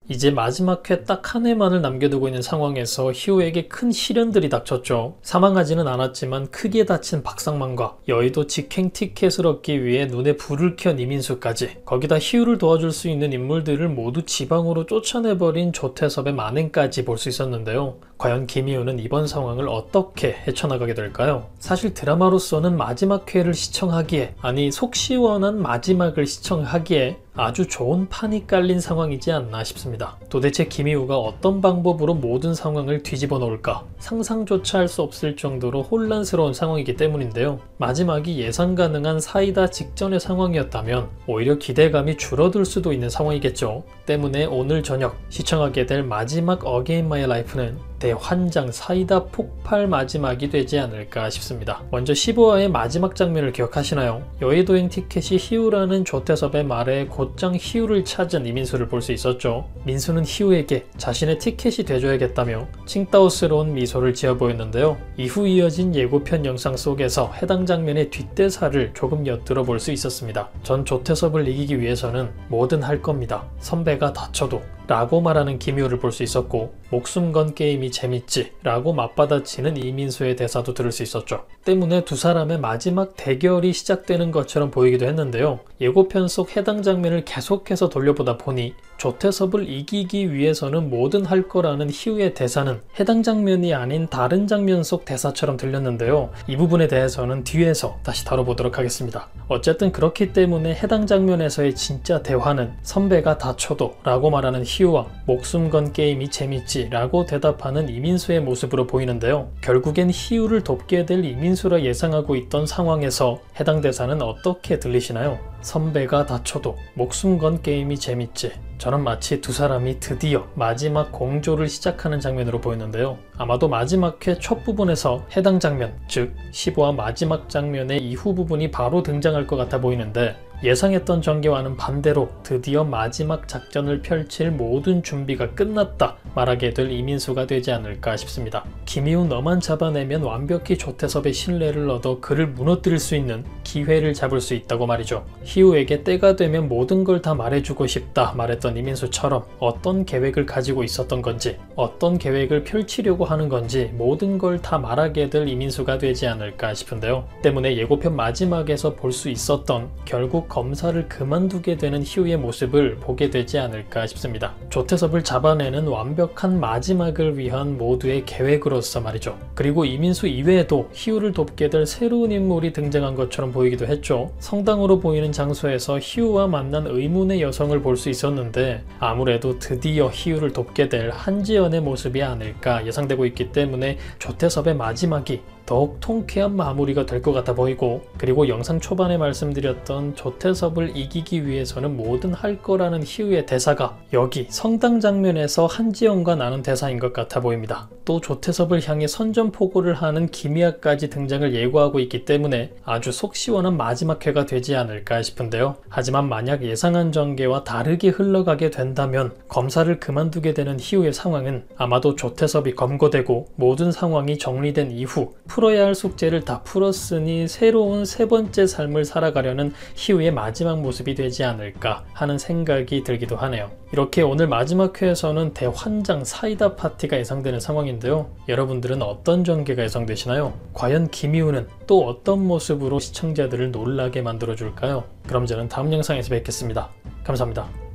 이제 마지막 회 딱 한 회만을 남겨두고 있는 상황에서 희우에게 큰 시련들이 닥쳤죠. 사망하지는 않았지만 크게 다친 박상만과 여의도 직행 티켓을 얻기 위해 눈에 불을 켠 이민수까지, 거기다 희우를 도와줄 수 있는 인물들을 모두 지방으로 쫓아내버린 조태섭의 만행까지 볼 수 있었는데요. 과연 김희우는 이번 상황을 어떻게 헤쳐나가게 될까요? 사실 드라마로서는 마지막 회를 시청하기에, 아니 속 시원한 마지막을 시청하기에 아주 좋은 판이 깔린 상황이지 않나 싶습니다. 도대체 김희우가 어떤 방법으로 모든 상황을 뒤집어 놓을까 상상조차 할 수 없을 정도로 혼란스러운 상황이기 때문인데요. 마지막이 예상 가능한 사이다 직전의 상황이었다면 오히려 기대감이 줄어들 수도 있는 상황이겠죠. 때문에 오늘 저녁 시청하게 될 마지막 어게인 마이 라이프는 대환장 사이다 폭발 마지막이 되지 않을까 싶습니다. 먼저 15화의 마지막 장면을 기억하시나요? 여의도행 티켓이 희우라는 조태섭의 말에 곧장 희우를 찾은 이민수를 볼 수 있었죠. 민수는 희우에게 자신의 티켓이 돼줘야겠다며 칭따오스러운 미소를 지어 보였는데요. 이후 이어진 예고편 영상 속에서 해당 장면의 뒷대사를 조금 엿들어 볼 수 있었습니다. 전 조태섭을 이기기 위해서는 뭐든 할 겁니다. 선배가 다쳐도 라고 말하는 김희우를 볼 수 있었고, 목숨 건 게임이 재밌지 라고 맞받아치는 이민수의 대사도 들을 수 있었죠. 때문에 두 사람의 마지막 대결이 시작되는 것처럼 보이기도 했는데요. 예고편 속 해당 장면을 계속해서 돌려보다 보니 조태섭을 이기기 위해서는 뭐든 할 거라는 희우의 대사는 해당 장면이 아닌 다른 장면 속 대사처럼 들렸는데요. 이 부분에 대해서는 뒤에서 다시 다뤄보도록 하겠습니다. 어쨌든 그렇기 때문에 해당 장면에서의 진짜 대화는 선배가 다쳐도 라고 말하는 희우와 목숨 건 게임이 재밌지 라고 대답하는 이민수의 모습으로 보이는데요. 결국엔 희우를 돕게 될 이민수라 예상하고 있던 상황에서 해당 대사는 어떻게 들리시나요? 선배가 다쳐도 목숨 건 게임이 재밌지. 저는 마치 두 사람이 드디어 마지막 공조를 시작하는 장면으로 보였는데요. 아마도 마지막 회 첫 부분에서 해당 장면, 즉 15화 마지막 장면의 이후 부분이 바로 등장할 것 같아 보이는데, 예상했던 전개와는 반대로 드디어 마지막 작전을 펼칠 모든 준비가 끝났다 말하게 될 이민수가 되지 않을까 싶습니다. 김희우 너만 잡아내면 완벽히 조태섭의 신뢰를 얻어 그를 무너뜨릴 수 있는 기회를 잡을 수 있다고 말이죠. 희우에게 때가 되면 모든 걸 다 말해주고 싶다 말했던 이민수처럼 어떤 계획을 가지고 있었던 건지, 어떤 계획을 펼치려고 하는 건지 모든 걸 다 말하게 될 이민수가 되지 않을까 싶은데요. 때문에 예고편 마지막에서 볼 수 있었던 결국 검사를 그만두게 되는 희우의 모습을 보게 되지 않을까 싶습니다. 조태섭을 잡아내는 완벽한 마지막을 위한 모두의 계획으로서 말이죠. 그리고 이민수 이외에도 희우를 돕게 될 새로운 인물이 등장한 것처럼 보이기도 했죠. 성당으로 보이는 장소에서 희우와 만난 의문의 여성을 볼 수 있었는데, 아무래도 드디어 희우를 돕게 될 한지연의 모습이 아닐까 예상되고 있기 때문에 조태섭의 마지막이 더욱 통쾌한 마무리가 될 것 같아 보이고, 그리고 영상 초반에 말씀드렸던 조태섭을 이기기 위해서는 뭐든 할 거라는 희우의 대사가 여기 성당 장면에서 한지연과 나눈 대사인 것 같아 보입니다. 또 조태섭을 향해 선전포고를 하는 김희아까지 등장을 예고하고 있기 때문에 아주 속 시원한 마지막 회가 되지 않을까 싶은데요. 하지만 만약 예상한 전개와 다르게 흘러가게 된다면 검사를 그만두게 되는 희우의 상황은 아마도 조태섭이 검거되고 모든 상황이 정리된 이후 풀어야 할 숙제를 다 풀었으니 새로운 세 번째 삶을 살아가려는 희우의 마지막 모습이 되지 않을까 하는 생각이 들기도 하네요. 이렇게 오늘 마지막 회에서는 대환장 사이다 파티가 예상되는 상황인데요. 여러분들은 어떤 전개가 예상되시나요? 과연 김희우는 또 어떤 모습으로 시청자들을 놀라게 만들어줄까요? 그럼 저는 다음 영상에서 뵙겠습니다. 감사합니다.